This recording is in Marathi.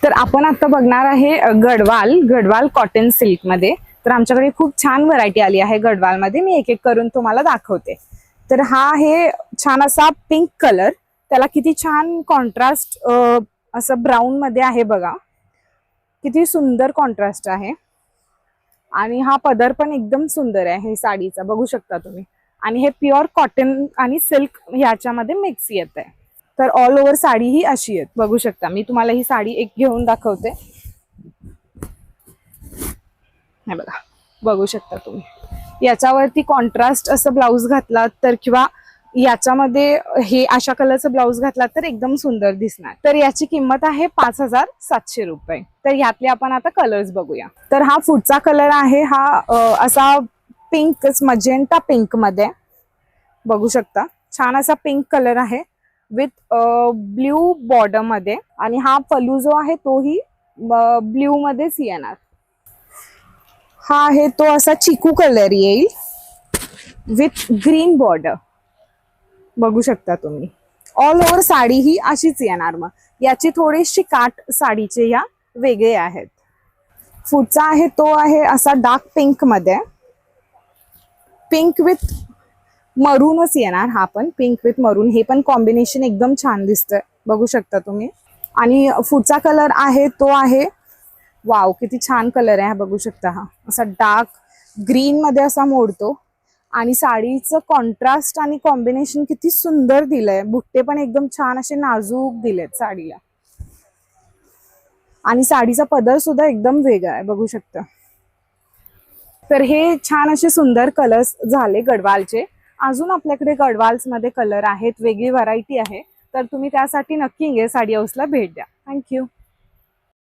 तर आपण आता बघणार आहे गडवाल कॉटन सिल्क मध्ये। तर आमच्याकडे खूप छान व्हरायटी आली आहे गडवाल मध्ये, मी एक एक करून तुम्हाला दाखवते। तर हा आहे छान असा पिंक कलर, त्याला किती छान कॉन्ट्रास्ट असं ब्राऊन मध्ये आहे बघा, किती सुंदर कॉन्ट्रास्ट आहे। आणि हा पदर पण एकदम सुंदर आहे साडीचा, बघू शकता तुम्ही। आणि हे प्युअर कॉटन आणि सिल्क ह्याच्यामध्ये मिक्स येत आहे। तर ऑल ओव्हर साडी ही अशी आहे, बघू शकता। मी तुम्हाला ही साडी एक घेऊन दाखवते, हे बघा, बघू शकता तुम्ही। याच्यावरती कॉन्ट्रास्ट असं ब्लाउज घातला तर, किंवा याच्यामध्ये हे अशा कलरचं ब्लाउज घातला तर एकदम सुंदर दिसणार। तर याची किंमत आहे 5700 रुपये। तर यातले आपण आता कलर्स बघूया। तर हा पुढचा कलर आहे, हा असा पिंक, मजेंटा पिंक मध्ये, बघू शकता। छान असा पिंक कलर आहे विथ ब्ल्यू बॉर्डर मध्ये, आणि हा पल्लू जो आहे तोही ब्ल्यू मध्येच येणार। हा आहे तो असा चिकू कलर येईल विथ ग्रीन बॉर्डर, बघू शकता तुम्ही। ऑल ओव्हर साडी ही अशीच येणार। मग याची थोडीशी काठ साडीचे या वेगळे आहेत। पुढचा आहे तो आहे असा डार्क पिंक मध्ये, पिंक विथ मरूनच येणार हा पण, पिंक विथ मरून, हे पण कॉम्बिनेशन एकदम छान दिसतंय, बघू शकता तुम्ही। आणि पुढचा कलर आहे तो आहे, वाव किती छान कलर आहे हा, बघू शकता। हा असा डार्क ग्रीन मध्ये असा मोडतो, आणि साडीचं कॉन्ट्रास्ट आणि कॉम्बिनेशन किती सुंदर दिलंय। बुट्टे पण एकदम छान असे नाजूक दिलेत साडीला, आणि साडीचा पदर सुद्धा एकदम वेगळा आहे, बघू शकता। तर हे छान असे सुंदर कलर्स झाले गडवालचे। अजून आपल्याकडे गडवाल्स मध्ये कलर आहेत, वेगळी व्हरायटी आहे। तर तुम्ही त्यासाठी नक्की साडी हाऊसला भेट द्या। थँक्यू।